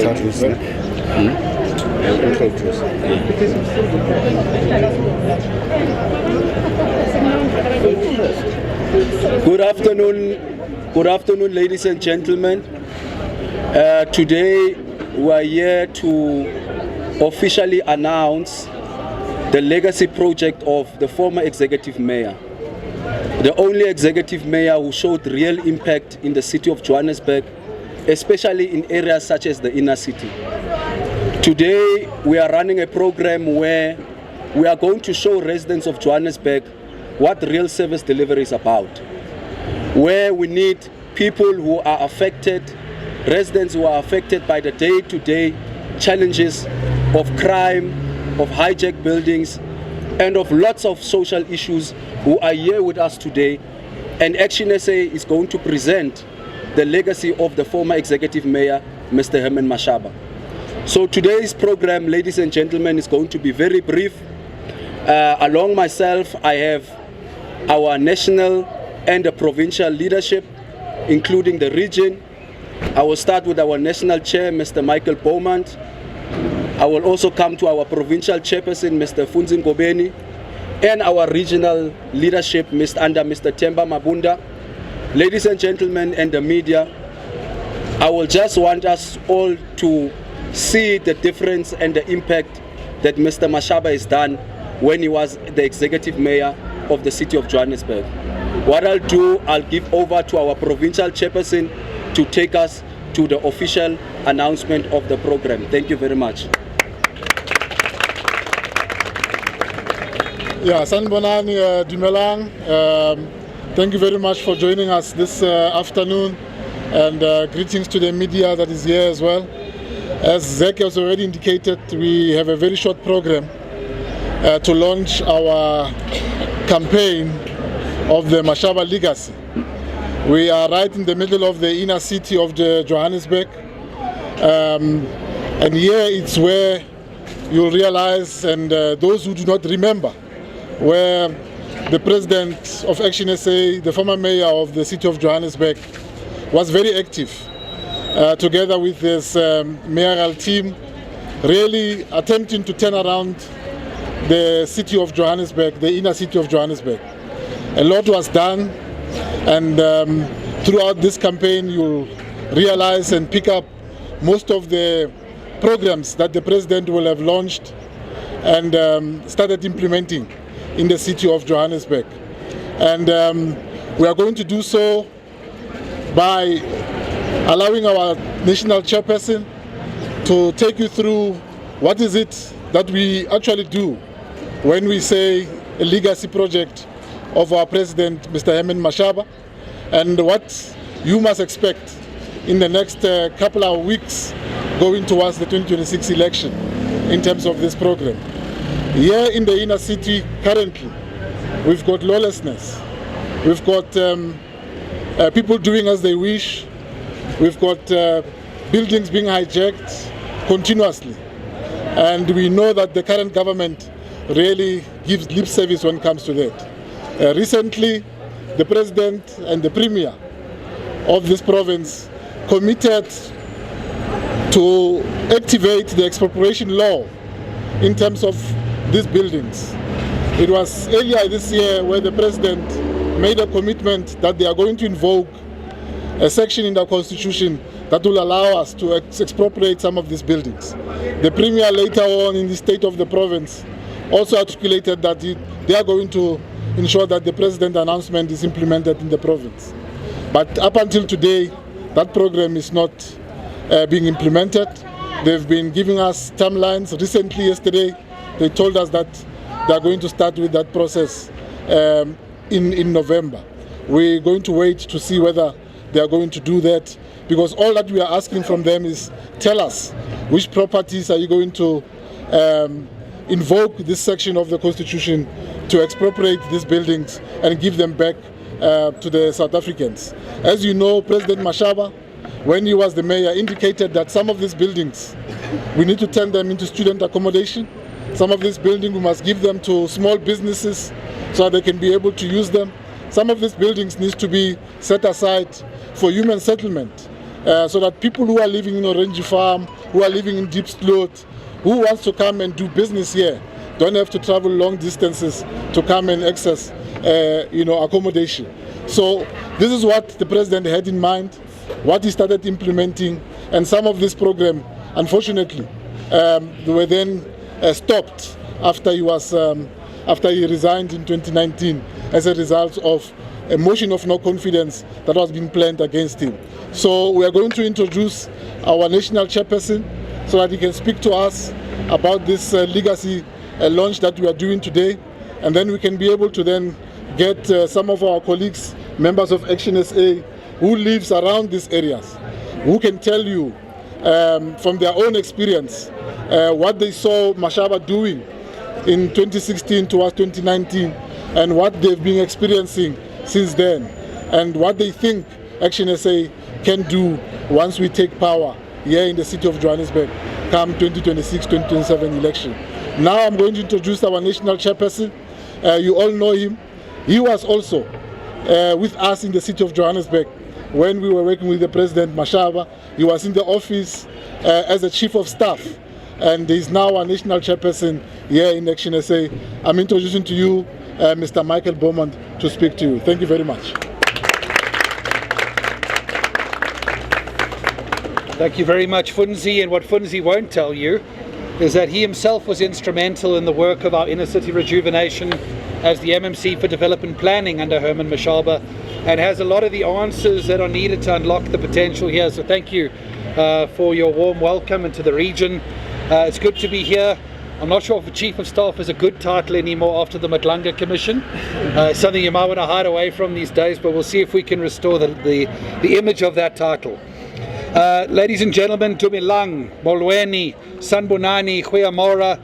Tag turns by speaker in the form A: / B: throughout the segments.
A: introduce them.
B: Good afternoon, ladies and gentlemen. Today we are here to officially announce the legacy project of the former executive mayor, the only executive mayor who showed real impact in the city of Johannesburg, especially in areas such as the inner city. Today we are running a program where we are going to show residents of Johannesburg what real service delivery is about, where we need people who are affected, residents who are affected by the day-to-day challenges of crime, of hijacked buildings, and of lots of social issues who are here with us today. And ActionSA is going to present the legacy of the former executive mayor, Mr. Herman Mashaba. So today's program, ladies and gentlemen, is going to be very brief. Along myself, I have our national and the provincial leadership, including the region. I will start with our national chair, Mr. Michael Beaumont. I will also come to our provincial chairperson, Mr. Funzin Gobeni, and our regional leadership, under Mr. Temba Mabunda. Ladies and gentlemen and the media, I will just want us all to see the difference and the impact that Mr. Mashaba has done when he was the executive mayor of the city of Johannesburg. What I'll do, I'll give over to our provincial chairperson to take us to the official announcement of the program. Thank you very much.
C: Yeah, Sanbonani Dumelang, thank you very much for joining us this afternoon, and greetings to the media that is here as well. As Zek has already indicated, we have a very short program to launch our campaign of the Mashaba legacy. We are right in the middle of the inner city of the Johannesburg, and here it's where you'll realize, and those who do not remember, where the president of ActionSA, the former mayor of the city of Johannesburg, was very active, together with his mayoral team, really attempting to turn around the city of Johannesburg, the inner city of Johannesburg. A lot was done, and throughout this campaign you'll realize and pick up most of the programs that the president will have launched and started implementing in the city of Johannesburg. And we are going to do so by allowing our national chairperson to take you through what is it that we actually do when we say a legacy project of our president, Mr. Herman Mashaba, and what you must expect in the next couple of weeks going towards the 2026 election in terms of this program. Here in the inner city currently, we've got lawlessness, we've got people doing as they wish, we've got buildings being hijacked continuously, and we know that the current government really gives lip service when it comes to that. Recently, the president and the premier of this province committed to activate the expropriation law in terms of these buildings. It was earlier this year where the president made a commitment that they are going to invoke a section in the constitution that will allow us to expropriate some of these buildings. The premier later on in the state of the province also articulated that they are going to ensure that the president announcement is implemented in the province. But up until today, that program is not being implemented. They've been giving us timelines. Recently, yesterday, they told us that they are going to start with that process in November. We're going to wait to see whether they are going to do that, because all that we are asking from them is tell us which properties are you going to invoke this section of the Constitution to expropriate these buildings and give them back to the South Africans. As you know, President Mashaba, when he was the mayor, indicated that some of these buildings, we need to turn them into student accommodation. Some of these buildings we must give them to small businesses so they can be able to use them. Some of these buildings need to be set aside for human settlement. so that people who are living in Orange Farm, who are living in Deep Sloot, who wants to come and do business here, don't have to travel long distances to come and access accommodation. So this is what the president had in mind, what he started implementing, and some of this program, unfortunately, were then stopped after he resigned in 2019 as a result of a motion of no confidence that was being planned against him. So we are going to introduce our national chairperson so that he can speak to us about this legacy launch that we are doing today, and then we can be able to then get some of our colleagues, members of ActionSA, who lives around these areas, who can tell you from their own experience what they saw Mashaba doing in 2016 towards 2019 and what they've been experiencing since then, and what they think ActionSA can do once we take power here in the city of Johannesburg come 2026-2027 election. Now I'm going to introduce our national chairperson. You all know him. He was also with us in the city of Johannesburg when we were working with the President Mashaba. He was in the office as a chief of staff, and he's now our national chairperson here in ActionSA. I'm introducing to you Mr. Michael Beaumont to speak to you. Thank you very much.
A: Thank you very much, Funzi. And what Funzi won't tell you is that he himself was instrumental in the work of our inner city rejuvenation as the MMC for development planning under Herman Mashaba, and has a lot of the answers that are needed to unlock the potential here. So thank you for your warm welcome into the region. It's good to be here. I'm not sure if the Chief of Staff is a good title anymore after the Matlanga Commission. Something you might want to hide away from these days, but we'll see if we can restore the image of that title. Ladies and gentlemen, Dumilang, Molweni, Sanbonani, Khuyamora,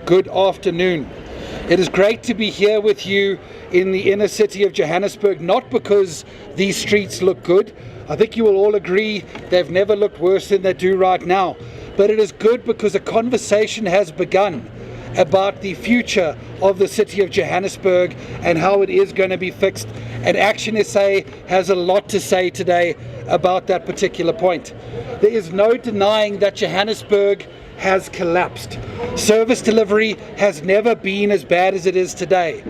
A: good afternoon. It is great to be here with you in the inner city of Johannesburg, not because these streets look good. I think you will all agree they've never looked worse than they do right now. But it is good because a conversation has begun about the future of the city of Johannesburg and how it is going to be fixed. And ActionSA has a lot to say today about that particular point. There is no denying that Johannesburg has collapsed. Service delivery has never been as bad as it is today.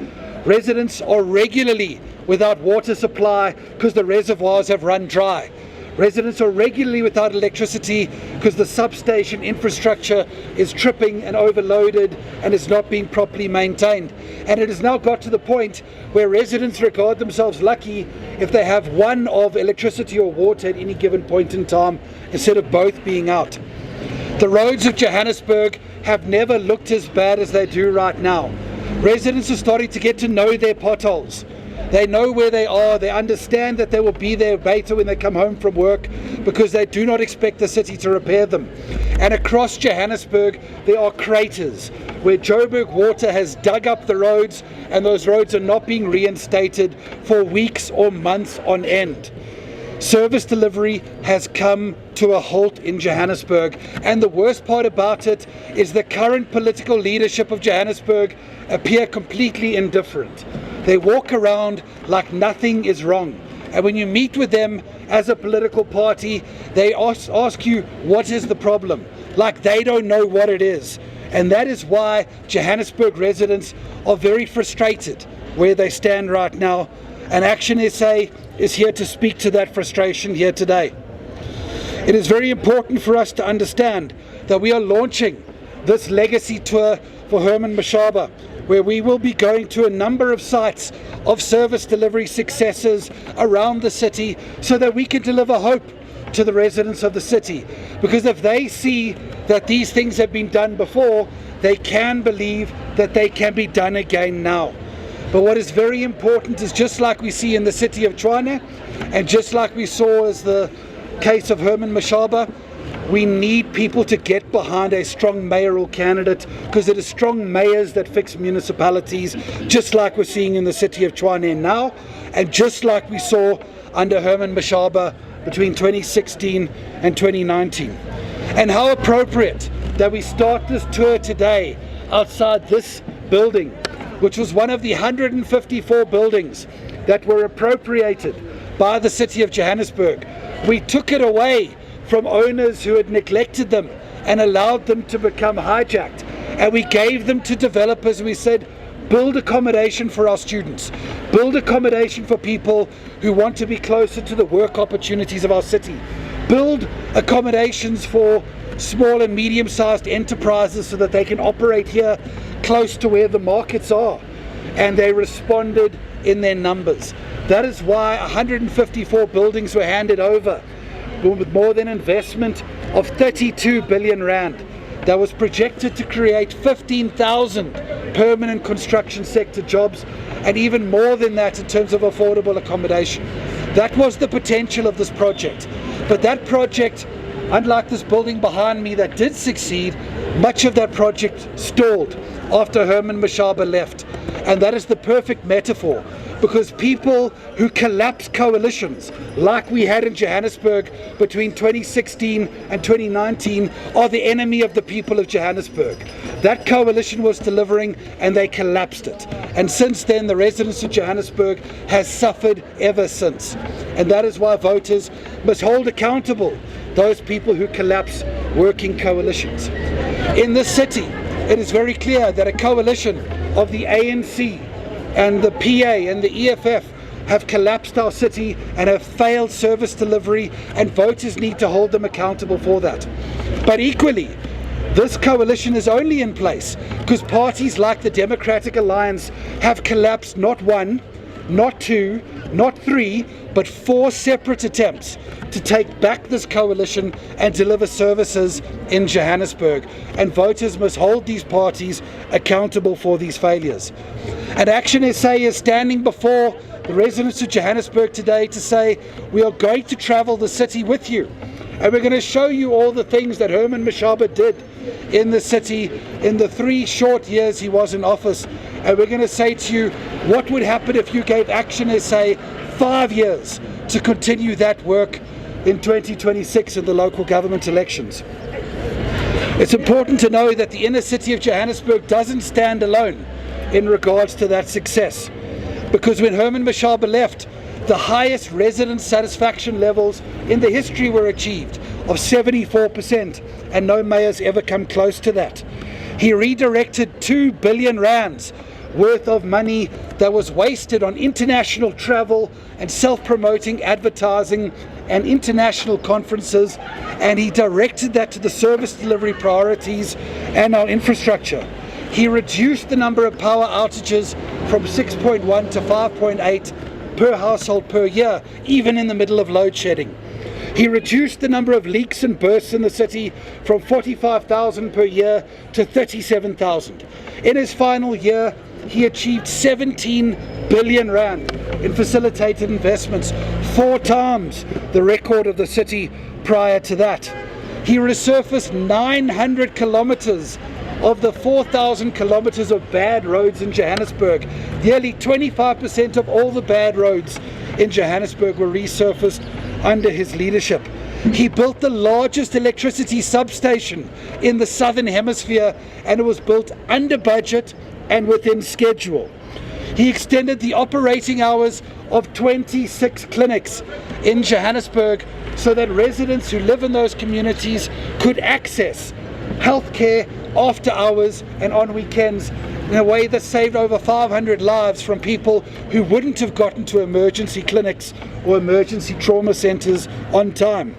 A: Residents are regularly without water supply because the reservoirs have run dry. Residents are regularly without electricity because the substation infrastructure is tripping and overloaded and is not being properly maintained. And it has now got to the point where residents regard themselves lucky if they have one of electricity or water at any given point in time instead of both being out. The roads of Johannesburg have never looked as bad as they do right now. Residents are starting to get to know their potholes. They know where they are. They understand that they will be there later when they come home from work because they do not expect the city to repair them. And across Johannesburg, there are craters where Joburg Water has dug up the roads, and those roads are not being reinstated for weeks or months on end. Service delivery has come to a halt in Johannesburg, and the worst part about it is the current political leadership of Johannesburg appear completely indifferent. They walk around like nothing is wrong, and when you meet with them as a political party, they ask you what is the problem, like they don't know what it is. And that is why Johannesburg residents are very frustrated where they stand right now, and ActionSA is here to speak to that frustration here today. It is very important for us to understand that we are launching this legacy tour for Herman Mashaba, where we will be going to a number of sites of service delivery successes around the city so that we can deliver hope to the residents of the city. Because if they see that these things have been done before, they can believe that they can be done again now. But what is very important is, just like we see in the city of Tshwane, and just like we saw as the case of Herman Mashaba, we need people to get behind a strong mayoral candidate, because it is strong mayors that fix municipalities, just like we're seeing in the city of Tshwane now, and just like we saw under Herman Mashaba between 2016 and 2019. And how appropriate that we start this tour today outside this building, which was one of the 154 buildings that were appropriated by the city of Johannesburg We took it away from owners who had neglected them and allowed them to become hijacked. And we gave them to developers, and we said, build accommodation for our students. Build accommodation for people who want to be closer to the work opportunities of our city. Build accommodations for small and medium-sized enterprises so that they can operate here close to where the markets are. And they responded in their numbers. That is why 154 buildings were handed over with more than investment of 32 billion rand. That was projected to create 15,000 permanent construction sector jobs, and even more than that in terms of affordable accommodation. That was the potential of this project. But that project, unlike this building behind me that did succeed, much of that project stalled after Herman Mashaba left. And that is the perfect metaphor, because people who collapse coalitions like we had in Johannesburg between 2016 and 2019 are the enemy of the people of Johannesburg. That coalition was delivering and they collapsed it. And since then, the residents of Johannesburg has suffered ever since. And that is why voters must hold accountable those people who collapse working coalitions. In this city, it is very clear that a coalition of the ANC and the PA and the EFF have collapsed our city and have failed service delivery, and voters need to hold them accountable for that. But equally, this coalition is only in place because parties like the Democratic Alliance have collapsed not one, not two, not three, but 4 separate attempts to take back this coalition and deliver services in Johannesburg. And voters must hold these parties accountable for these failures. And ActionSA is standing before the residents of Johannesburg today to say, we are going to travel the city with you. And we're going to show you all the things that Herman Mashaba did in the city in the 3 short years he was in office. And we're going to say to you, what would happen if you gave ActionSA 5 years to continue that work in 2026 in the local government elections. It's important to know that the inner city of Johannesburg doesn't stand alone in regards to that success, because when Herman Mashaba left, the highest resident satisfaction levels in the history were achieved of 74%, and no mayor's ever come close to that. He redirected 2 billion rands worth of money that was wasted on international travel and self-promoting advertising and international conferences, and he directed that to the service delivery priorities and our infrastructure. He reduced the number of power outages from 6.1 to 5.8 per household per year, even in the middle of load shedding. He reduced the number of leaks and bursts in the city from 45,000 per year to 37,000. In his final year, he achieved 17 billion rand in facilitated investments, 4 times the record of the city prior to that. He resurfaced 900 kilometers of the 4,000 kilometers of bad roads in Johannesburg. Nearly 25% of all the bad roads in Johannesburg were resurfaced under his leadership. He built the largest electricity substation in the Southern Hemisphere, and it was built under budget and within schedule. He extended the operating hours of 26 clinics in Johannesburg so that residents who live in those communities could access healthcare after hours and on weekends in a way that saved over 500 lives from people who wouldn't have gotten to emergency clinics or emergency trauma centers on time.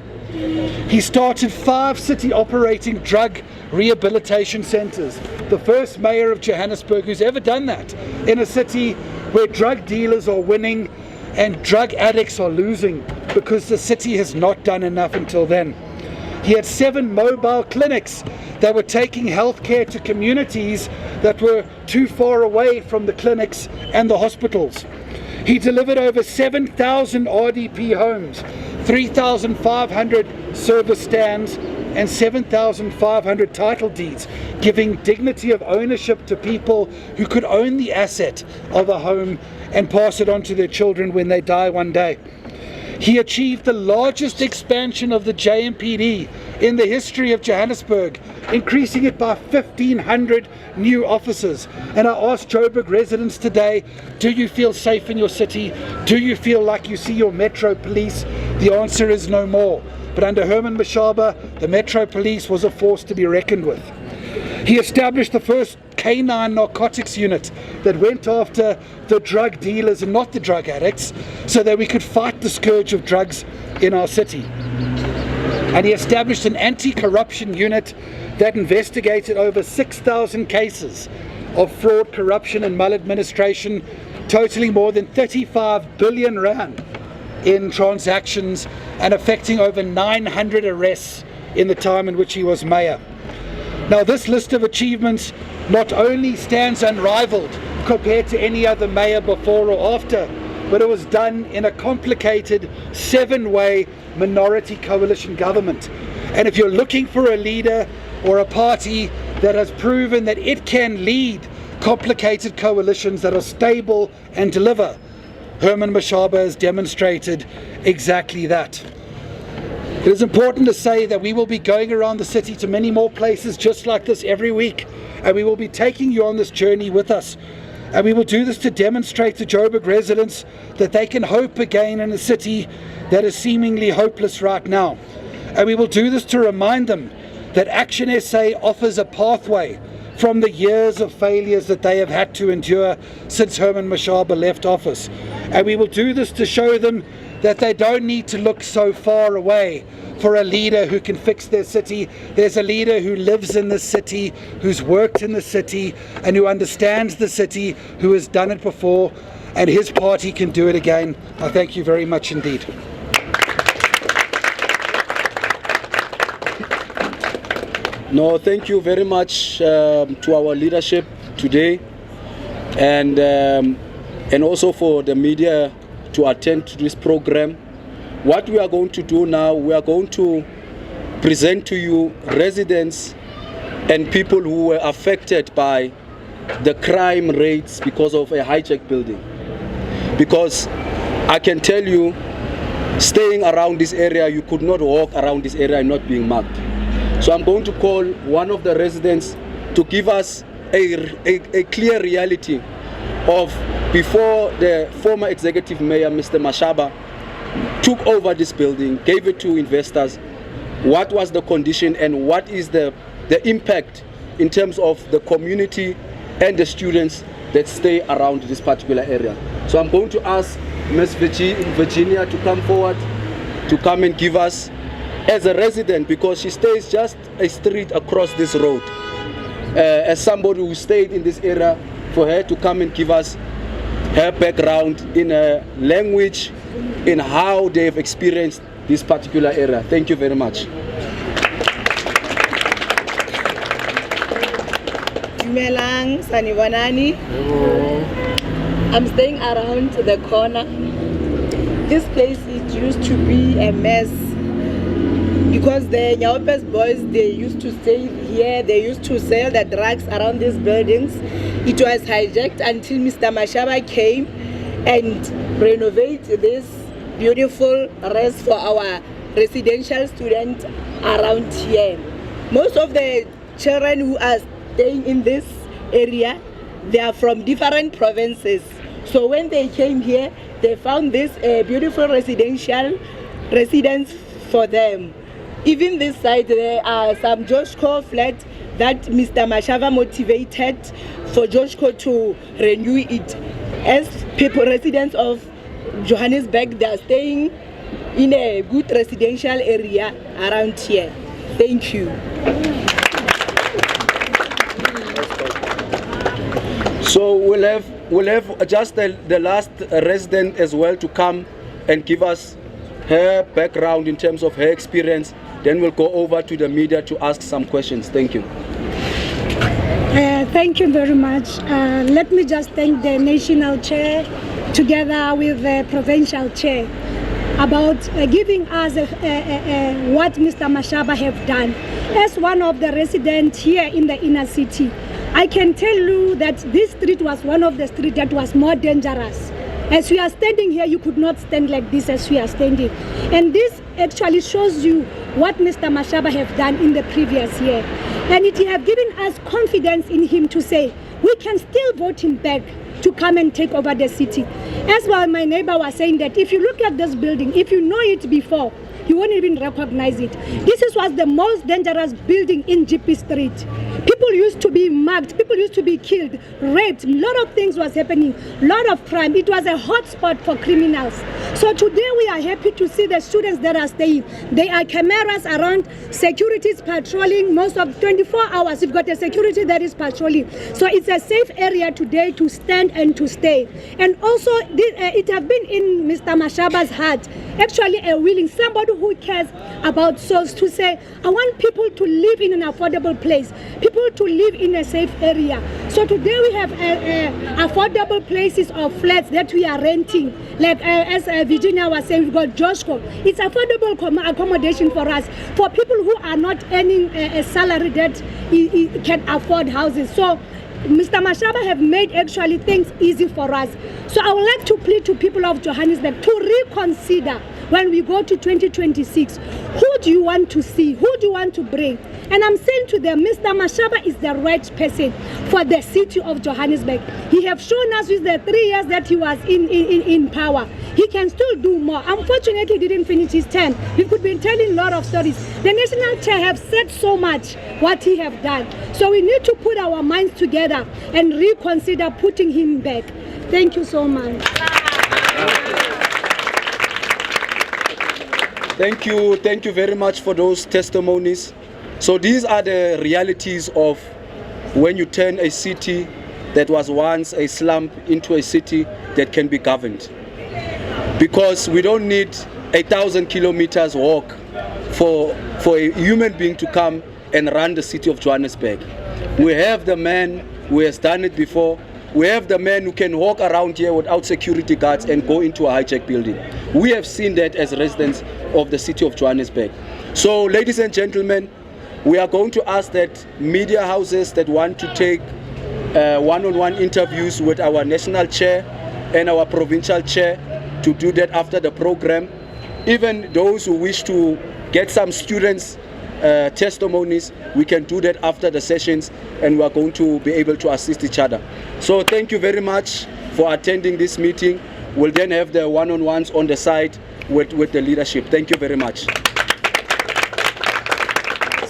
A: He started 5 city operating drug rehabilitation centers, the first mayor of Johannesburg who's ever done that, in a city where drug dealers are winning and drug addicts are losing because the city has not done enough until then. He had 7 mobile clinics that were taking healthcare to communities that were too far away from the clinics and the hospitals. He delivered over 7,000 RDP homes, 3,500 service stands, and 7,500 title deeds, giving dignity of ownership to people who could own the asset of a home and pass it on to their children when they die one day. He achieved the largest expansion of the JMPD in the history of Johannesburg, increasing it by 1,500 new officers. And I asked Joburg residents today, do you feel safe in your city? Do you feel like you see your Metro Police? The answer is no more. But under Herman Mashaba, the Metro Police was a force to be reckoned with. He established the first canine narcotics unit that went after the drug dealers and not the drug addicts, so that we could fight the scourge of drugs in our city. And he established an anti-corruption unit that investigated over 6,000 cases of fraud, corruption and maladministration, totaling more than 35 billion rand in transactions and affecting over 900 arrests in the time in which he was mayor. Now, this list of achievements not only stands unrivaled compared to any other mayor before or after, but it was done in a complicated 7-way minority coalition government. And if you're looking for a leader or a party that has proven that it can lead complicated coalitions that are stable and deliver, Herman Mashaba has demonstrated exactly that. It is important to say that we will be going around the city to many more places just like this every week, and we will be taking you on this journey with us. And we will do this to demonstrate to Joburg residents that they can hope again in a city that is seemingly hopeless right now. And we will do this to remind them that ActionSA offers a pathway from the years of failures that they have had to endure since Herman Mashaba left office. And we will do this to show them that they don't need to look so far away for a leader who can fix their city. There's a leader who lives in the city, who's worked in the city, and who understands the city, who has done it before, and his party can do it again. I thank you very much indeed.
B: No, thank you very much to our leadership today, and also for the media to attend to this program. What we are going to do now, we are going to present to you residents and people who were affected by the crime rates because of a hijacked building. Because I can tell you, staying around this area, you could not walk around this area and not being mugged. So I'm going to call one of the residents to give us a clear reality of before the former executive mayor, Mr. Mashaba, took over this building, gave it to investors, what was the condition and what is the impact in terms of the community and the students that stay around this particular area. So I'm going to ask Ms. Virginia to come forward, to come and give us, as a resident, because she stays just a street across this road, as somebody who stayed in this area, for her to come and give us her background in a language, in how they've experienced this particular area. Thank you very much.
D: Dumelang, Sanibonani. I'm staying around the corner. This place it used to be a mess because the Nyaopes boys, they used to stay here, they used to sell the drugs around these buildings. It was hijacked until Mr. Mashaba came and renovated this beautiful rest for our residential students around here. Most of the children who are staying in this area, they are from different provinces. So when they came here, they found this beautiful residential residence for them. Even this side, there are some Joshko flats that Mr. Mashaba motivated for Joshko to renew it. As people, residents of Johannesburg, they are staying in a good residential area around here. Thank you.
B: So we'll have just the last resident as well to come and give us her background in terms of her experience. Then we'll go over to the media to ask some questions. Thank you.
E: Thank you very much. Let me just thank the national chair together with the provincial chair about giving us what Mr. Mashaba have done. As one of the residents here in the inner city, I can tell you that this street was one of the streets that was more dangerous. As we are standing here, you could not stand like this as we are standing. And this actually shows you what Mr. Mashaba have done in the previous year. And it have given us confidence in him to say, we can still vote him back to come and take over the city. As well, my neighbor was saying that if you look at this building, if you know it before, you won't even recognize it. This was the most dangerous building in GP Street. People used to be mugged, people used to be killed, raped, a lot of things was happening, a lot of crime. It was a hot spot for criminals. So today we are happy to see the students that are staying. There are cameras around, securities patrolling most of 24 hours. You've got a security that is patrolling. So it's a safe area today to stand and to stay. And also it has been in Mr. Mashaba's heart, actually a willing, somebody who cares about souls, to say, I want people to live in an affordable place, people to live in a safe area. So today we have affordable places or flats that we are renting. Like as Virginia was saying, we've got Joshko. It's affordable accommodation for us, for people who are not earning a salary that can afford houses. So Mr. Mashaba have made actually things easy for us. So I would like to plead to people of Johannesburg to reconsider when we go to 2026. Who do you want to see? Who do you want to bring? And I'm saying to them, Mr. Mashaba is the right person for the city of Johannesburg. He have shown us with the 3 years that he was in power. He can still do more. Unfortunately, he didn't finish his term. He could be telling a lot of stories. The national chair have said so much what he have done. So we need to put our minds together and reconsider putting him back. Thank you so much.
B: Thank you very much for those testimonies. So these are the realities of when you turn a city that was once a slum into a city that can be governed. Because we don't need 1,000 kilometers walk for a human being to come and run the city of Johannesburg. We have the man who has done it before. We have the man who can walk around here without security guards and go into a hijack building. We have seen that as residents of the city of Johannesburg. So, ladies and gentlemen, we are going to ask that media houses that want to take one-on-one interviews with our national chair and our provincial chair to do that after the program. Even those who wish to get some students' testimonies, we can do that after the sessions, and we are going to be able to assist each other. So thank you very much for attending this meeting. We'll then have the one-on-ones on the side with the leadership. Thank you very much.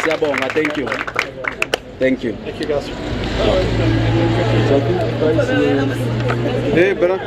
B: Siyabonga, thank you. Thank you.
A: Thank you, guys.
F: Hey, brother.